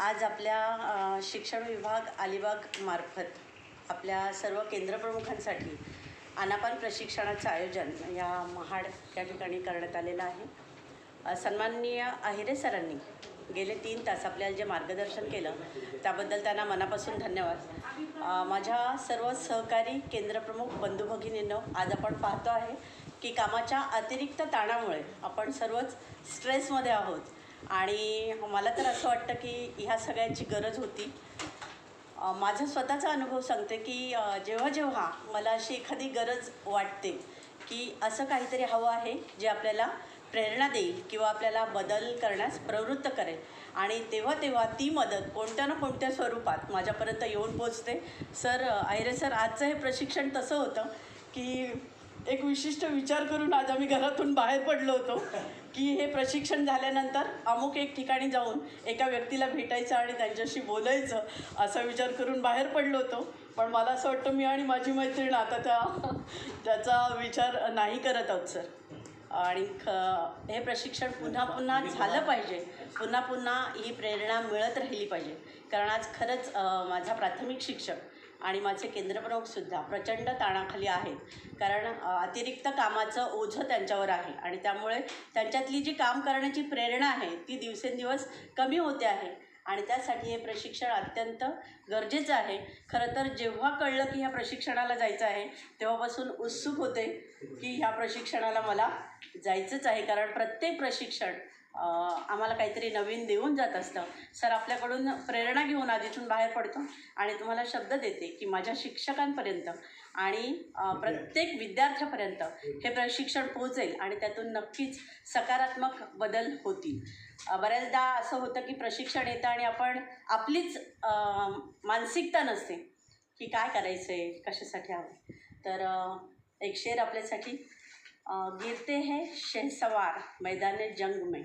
आज आपल्या शिक्षण विभाग अलिबाग मार्फत आपल्या सर्व केंद्रप्रमुखांसाठी आनापान प्रशिक्षणाचं आयोजन या महाड या ठिकाणी करण्यात आलेलं आहे। सन्माननीय अहिरे सरांनी गेले 3 तास आपल्याला जे मार्गदर्शन केलं त्याबद्दल त्यांना मनापासून धन्यवाद। माझ्या सर्व सहकारी केंद्रप्रमुख बंधू भगिनींनो, आज आपण पाहतो आहे की कामाच्या अतिरिक्त ताणामुळे आपण सर्वच स्ट्रेसमध्ये आहोत आणि मला तर असं वाटतं की ह्या सगळ्यांची गरज होती। माझा स्वतःचा अनुभव सांगते की जेव्हा जेव्हा मला अशी एखादी गरज वाटते की असं काहीतरी हवं आहे जे आपल्याला प्रेरणा देईल किंवा आपल्याला बदल करण्यास प्रवृत्त करेल आणि तेव्हा तेव्हा ती मदत कोणत्या ना कोणत्या स्वरूपात माझ्यापर्यंत येऊन पोचते। सर, अहिरे सर, आजचं हे प्रशिक्षण तसं होतं की एक विशिष्ट विचार करून आज आम्ही घरातून बाहेर पडलो होतो की हे प्रशिक्षण झाल्यानंतर अमुक एक ठिकाणी जाऊन एका व्यक्तीला भेटायचं आणि त्यांच्याशी बोलायचं असा विचार करून बाहेर पडलो होतो। पण मला असं वाटतं मी आणि माझी मैत्रीण आता त्याचा विचार नाही करत आहोत सर। आणि हे प्रशिक्षण पुन्हा पुन्हा झालं पाहिजे, पुन्हा पुन्हा ही प्रेरणा मिळत राहिली पाहिजे। कारण आज खरंच माझा प्राथमिक शिक्षक आणि माझे केंद्रप्रमुखसुद्धा प्रचंड ताणाखाली आहेत, कारण अतिरिक्त कामाचं ओझं त्यांच्यावर आहे आणि त्यामुळे त्यांच्यातली जी काम करण्याची प्रेरणा आहे ती दिवसेंदिवस कमी होते आहे आणि त्यासाठी हे प्रशिक्षण अत्यंत गरजेचं आहे। खरं तर जेव्हा कळलं की ह्या प्रशिक्षणाला जायचं आहे तेव्हापासून उत्सुक होते की ह्या प्रशिक्षणाला मला जायचंच आहे, कारण प्रत्येक प्रशिक्षण आम्हाला काहीतरी नवीन देऊन जात असतं। सर आपल्याकडून प्रेरणा घेऊन आज इथून बाहेर पडतो आणि तुम्हाला शब्द देते की माझ्या शिक्षकांपर्यंत आणि प्रत्येक विद्यार्थ्यापर्यंत हे प्रशिक्षण पोहोचेल आणि त्यातून नक्कीच सकारात्मक बदल होतील। बऱ्याचदा असं होतं की प्रशिक्षण येतं आणि आपण आपलीच मानसिकता नसते की काय करायचं आहे, कशासाठी हवं। तर एक शेर आपल्यासाठी, गिरते हैं शहसवार मैदान जंग में,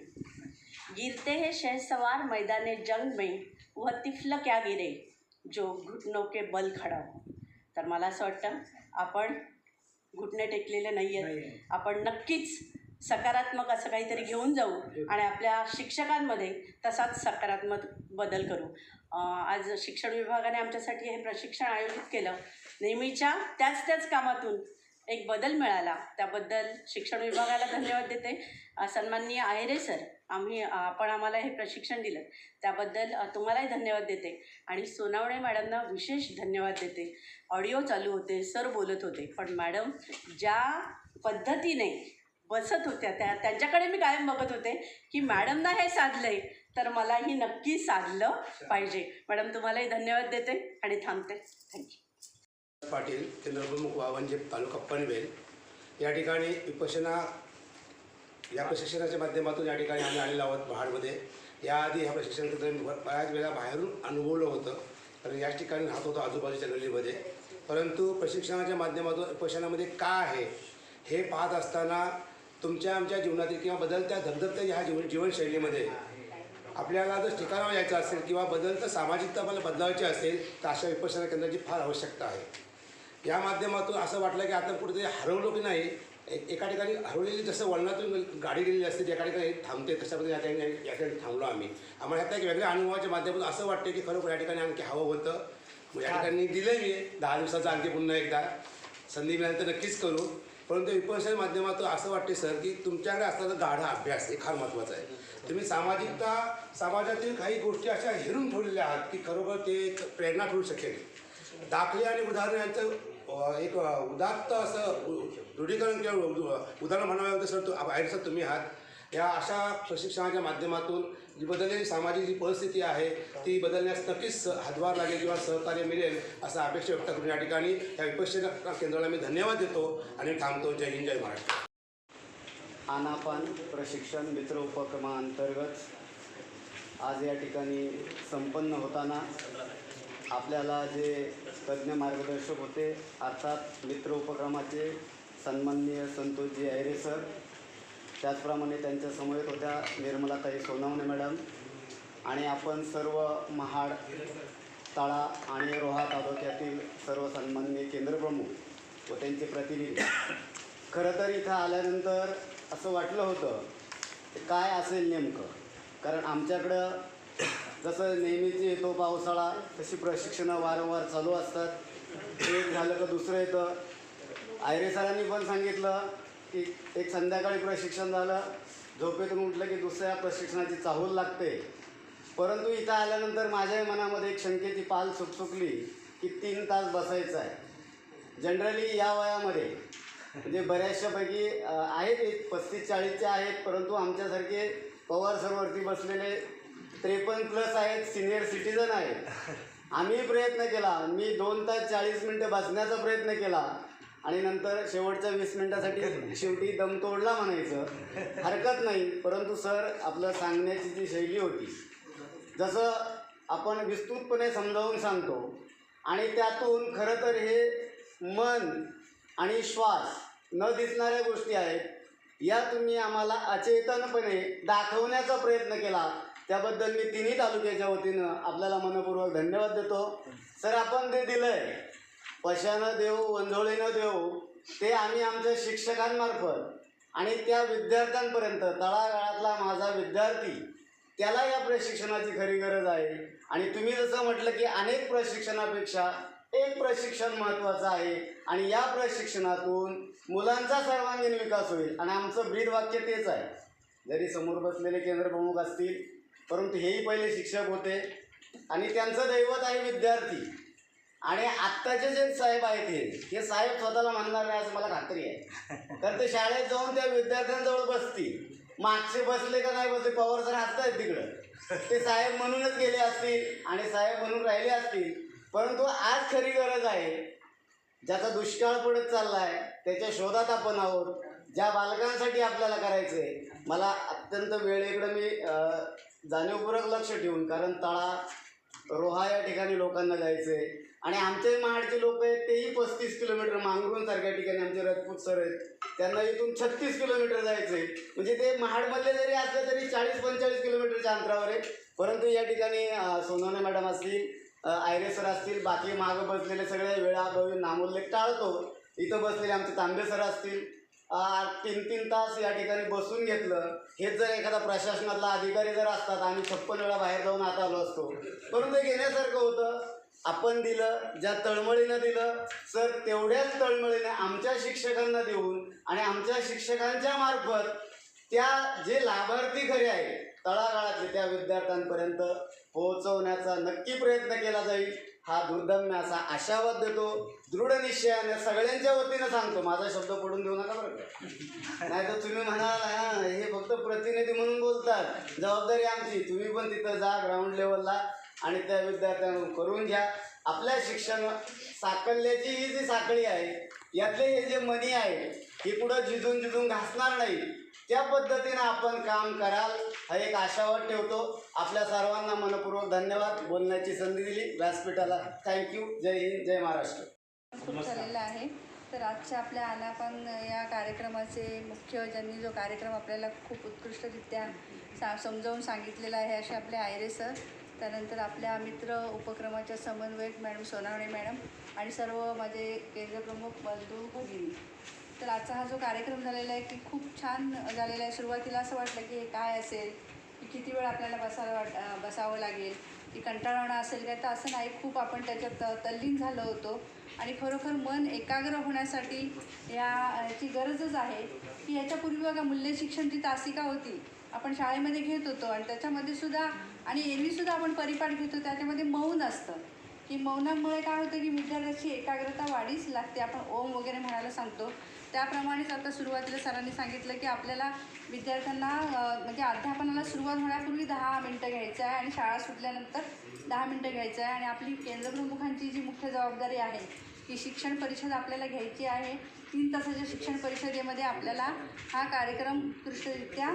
गिरते हैं शहसवार मैदान जंग में, वह तिफल क्या गिरे जो घुटनों के बल खड़ा हो। तर मला असं वाटतं आपण घुटणे टेकलेले नाही आहेत, आपण नक्कीच सकारात्मक असं काहीतरी घेऊन जाऊ आणि आपल्या शिक्षकांमध्ये तसाच सकारात्मक बदल करू। आज शिक्षण विभागाने आमच्यासाठी हे प्रशिक्षण आयोजित केलं, नेहमीच्या त्याच कामातून एक बदल मिळाला, त्याबद्दल शिक्षण विभागाला धन्यवाद देते। सन्माननीय अहिरे सर, आपण आम्हाला हे प्रशिक्षण दिलं त्याबद्दल तुम्हालाही धन्यवाद देते आणि सोनावणे मॅडमना विशेष धन्यवाद देते। ऑडिओ चालू होते, सर बोलत होते, पण मॅडम ज्या पद्धतीने बसत होत्या त्यांच्याकडे मी कायम बघत होते की मॅडमना हे साधलं आहे तर मलाही नक्की साधलं पाहिजे। मॅडम तुम्हालाही धन्यवाद देते आणि थांबते। थँक्यू। पाटील, केंद्रप्रमुख वावंजे, तालुका पनवेल या ठिकाणी विपश्यना या प्रशिक्षणाच्या माध्यमातून या ठिकाणी आम्ही आलेलो आहोत महाडमध्ये। याआधी ह्या प्रशिक्षण केंद्र बऱ्याच वेळा बाहेरून अनुभवलं होतं, कारण याच ठिकाणी राहत होतो आजूबाजूच्या गल्लीमध्ये, परंतु प्रशिक्षणाच्या माध्यमातून विपश्यनामध्ये काय आहे हे पाहत असताना तुमच्या आमच्या जीवनातील किंवा बदलत्या धगधगत्या ह्या जीवनशैलीमध्ये आपल्याला जर ठिकाणावर यायचं असेल किंवा बदलतं सामाजिकता आपल्याला बदलावायची असेल तर अशा विपश्यना केंद्राची फार आवश्यकता आहे। या माध्यमातून असं वाटलं की आता कुठेतरी हरवलो की नाही, एका ठिकाणी हरवलेली जसं वळणातून गाडी गेलेली असते एका ठिकाणी थांबते, तशा पद्धतीने या ठिकाणी थांबलो आम्ही। आम्हाला ह्यात एक वेगळ्या अनुभवाच्या माध्यमातून असं वाटतं की खरोखर या ठिकाणी आणखी हवं होतं। मग या ठिकाणी दिलं मी 10 दिवसाचं आणखी पुन्हा एकदा संधी मिळाली तर नक्कीच करू, परंतु विपश्यना माध्यमातून असं वाटते सर की तुमच्याकडे असलेला गाढा अभ्यास हे फार महत्त्वाचा आहे। तुम्ही समाजातील काही गोष्टी अशा हेरून ठेवलेल्या आहात की खरोखर ते एक प्रेरणा ठरू शकेल। दाखले आणि उदाहरण यांचं एक उदात्त असं दृढीकरण किंवा उदाहरण म्हणावं होतं सर, अहिरे सर तुम्ही आहात। या अशा प्रशिक्षणाच्या माध्यमातून जी बदललेली सामाजिक जी परिस्थिती आहे ती बदलण्यास नक्कीच हातभार लागेल किंवा सहकार्य मिळेल असं अपेक्षा व्यक्त करून या ठिकाणी या विपश्यना केंद्राला मी धन्यवाद देतो आणि थांबतो। जय हिंद, जय महाराष्ट्र। आनापान प्रशिक्षण मित्र उपक्रमाअंतर्गत आज या ठिकाणी संपन्न होताना आपल्याला जे तज्ज्ञ मार्गदर्शक होते अर्थात मित्र उपक्रमाचे सन्माननीय संतोषजी अहिरे सर, त्याचप्रमाणे त्यांच्या समवेत होत्या निर्मलाताई सोनावणे मॅडम आणि आपण सर्व महाड, तळा आणि रोहा तालुक्यातील सर्व सन्माननीय केंद्रप्रमुख व त्यांचे प्रतिनिधी। खरं तर इथं आल्यानंतर असं वाटलं होतं काय असेल नेमकं, कारण आमच्याकडं जसं नेहमीची येतो पावसाळा तशी प्रशिक्षणं वारंवार चालू असतात. एक झालं का दुसरं येतं. आयरे सरांनी पण सांगितलं की एक संध्याकाळी प्रशिक्षण झालं, झोपेतून उठलं की दुसऱ्या प्रशिक्षणाची चाहूल लागते. परंतु इथं आल्यानंतर माझ्याही मनामध्ये एक शंकेची पाल सुटसुकली की 3 तास बसायचं आहे. जनरली या वयामध्ये म्हणजे बऱ्याचशापैकी आहेत, एक 35-40चे आहेत, परंतु आमच्यासारखे पवार सरवरती बसलेले 53+ आहेत, सिनियर सिटीजन आहेत. आम्ही प्रयत्न केला. मी 2 तास 40 मिनटं बसण्याचा प्रयत्न केला आणि नंतर शेवटच्या 20 मिनटासाठी शेवटी दम तोडला म्हणायचं हरकत नाही. परंतु सर आपलं सांगण्याची जी शैली होती, जसं आपण विस्तृतपणे समजावून सांगतो आणि त्यातून खरं तर हे मन आणि श्वास न दिसणाऱ्या गोष्टी आहेत, या तुम्ही आम्हाला अचेतनपणे दाखवण्याचा प्रयत्न केला, त्याबद्दल मी तिन्ही तालुक्याच्या वतीनं आपल्याला मनपूर्वक धन्यवाद देतो. सर आपण ते दिलं आहे, पशानं देऊ वंजोळीनं देऊ, ते आम्ही आमच्या शिक्षकांमार्फत आणि त्या विद्यार्थ्यांपर्यंत, तळागाळातला माझा विद्यार्थी त्याला या प्रशिक्षणाची खरी गरज आहे. आणि तुम्ही जसं म्हटलं की अनेक प्रशिक्षणापेक्षा एक प्रशिक्षण महत्त्वाचं आहे आणि या प्रशिक्षणातून मुलांचा सर्वांगीण विकास होईल. आणि आमचं ब्रीद वाक्य तेच आहे. जरी समोर बसलेले केंद्रप्रमुख असतील, परंतु हेही पहिले शिक्षक होते आणि त्यांचं दैवत आहे विद्यार्थी. आणि आत्ताचे जे साहेब आहेत हे साहेब स्वतःला म्हणणार नाही असं मला खात्री आहे. तर ते शाळेत जाऊन त्या विद्यार्थ्यांजवळ बसतील. मागचे बसले का नाही बसले, पवार सर हसतायत तिकडं, ते साहेब म्हणूनच गेले असतील आणि साहेब म्हणून राहिले असतील. परंतु आज खरी गरज आहे, ज्याचा दुष्काळ पडत चालला आहे त्याच्या शोधात आपण आहोत. ज्या बालकांसाठी आपल्याला करायचं आहे, मला अत्यंत वेळेकडं मी जाणीवपूर्वक लक्ष ठेवून, कारण तळा रोहा या ठिकाणी लोकांना जायचं आहे आणि आमचे महाडचे लोक आहेत तेही 35 किलोमीटर, मांगरूळसारख्या ठिकाणी आमचे राजपूत सर आहेत, त्यांना इथून 36 किलोमीटर जायचं आहे. म्हणजे ते महाडमधले जरी असले तरी 40-45 किलोमीटरच्या अंतरावर आहे. परंतु या ठिकाणी सोनवणे मॅडम असतील, आयरे सर असतील, बाकी मागं बसलेले सगळे वेळाभवी नामोल्लेख टाळतो. इथं बसलेले आमचे तांबे सर असतील, 3-3 तास या ठिकाणी बसून घेतलं. हेच जर एखादा प्रशासनातला अधिकारी जर असतात, आम्ही 56 वेळा बाहेर जाऊन आता आलो असतो. परंतु ते घेण्यासारखं होतं. आपण दिलं, ज्या तळमळीनं दिलं सर, तेवढ्याच तळमळीनं आमच्या शिक्षकांना देऊन आणि आमच्या शिक्षकांच्या मार्फत त्या जे लाभार्थी खरे आहेत तळागाळातले त्या विद्यार्थ्यांपर्यंत पोहोचवण्याचा नक्की प्रयत्न केला जाईल. हा दुर्दम्य असा आशावाद देतो. दृढ निश्चयाने सगळ्यांच्या वतीनं सांगतो, माझा शब्द पडून देऊ नका बरं का. नाही तर तुम्ही म्हणाल हे फक्त प्रतिनिधी म्हणून बोलतात, जबाबदारी आमची. तुम्ही पण तिथं जा ग्राउंड लेवलला आणि त्या विद्यार्थ्यांना करून घ्या. आपल्या शिक्षण साकल्याची ही जी साखळी आहे, यातले हे जे मणी आहे हे पुढं झिजून घासणार नाही. त्या पद्धतीनं आपण काम कराल हा एक आशावाद ठेवतो. आपल्या सर्वांना मनपूर्वक धन्यवाद. बोलण्याची संधी दिली व्यासपीठाला. थँक्यू. जय हिंद, जय महाराष्ट्र. खूप झालेलं आहे. तर आजच्या आपल्या आनापान या कार्यक्रमाचे मुख्य, ज्यांनी जो कार्यक्रम आपल्याला खूप उत्कृष्टरित्या समजावून सांगितलेला आहे, असे आपले आयरे सर, त्यानंतर आपल्या मित्र उपक्रमाच्या समन्वयक मॅडम सोनावणे मॅडम आणि सर्व माझे केंद्रप्रमुख बंधू भगिनी. तर आजचा हा जो कार्यक्रम झालेला आहे की खूप छान झालेला आहे. सुरुवातीला असं वाटलं की हे काय असेल, की किती वेळ आपल्याला बसावं लागेल, की कंटाळवाणं असेल काय, तर असं नाही. खूप आपण त्याच्यात तल्लीन झालो होतो आणि खरोखर मन एकाग्र होण्यासाठी याची गरजच आहे. की याच्यापूर्वी बघा मूल्य शिक्षणची तासिका होती, आपण शाळेमध्ये घेत होतो आणि त्याच्यामध्ये सुद्धा आणि एरवीसुद्धा आपण परिपाठ घेतो, त्याच्यामध्ये मौन असतं. की मौनामुळे काय होतं की विद्यार्थ्याची एकाग्रता वाढीच लागते. आपण ओम वगैरे म्हणायला सांगतो, त्याप्रमाणेच आता सुरुवातीला सरांनी सांगितलं की आपल्याला विद्यार्थ्यांना म्हणजे अध्यापनाला सुरुवात होण्यापूर्वी 10 मिनटं घ्यायचं आहे आणि शाळा सुटल्यानंतर 10 मिनटं घ्यायचं आहे. आणि आपली केंद्रप्रमुखांची जी मुख्य जबाबदारी आहे की शिक्षण परिषद आपल्याला घ्यायची आहे. 3 तासाच्या शिक्षण परिषदेमध्ये आपल्याला हा कार्यक्रम उत्कृष्टरित्या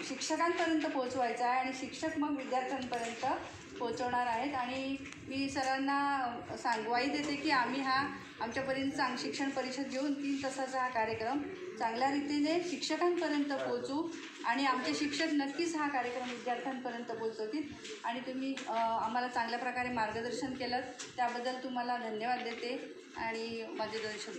शिक्षकांपर्यंत पोहोचवायचा आहे आणि शिक्षक मग विद्यार्थ्यांपर्यंत पोहोचवणार आहेत. आणि मी सरांना ग्वाही देते की आम्ही हा आमच्यापर्यंत शिक्षण परिषद घेऊन 3 तासाचा हा कार्यक्रम चांगल्या रीतीने शिक्षकांपर्यंत पोहोचू आणि आमचे शिक्षक नक्कीच हा कार्यक्रम विद्यार्थ्यांपर्यंत पोहोचवतील. आणि तुम्ही आम्हाला चांगल्या प्रकारे मार्गदर्शन केलं त्याबद्दल तुम्हाला धन्यवाद देते आणि माझे 2 शब्द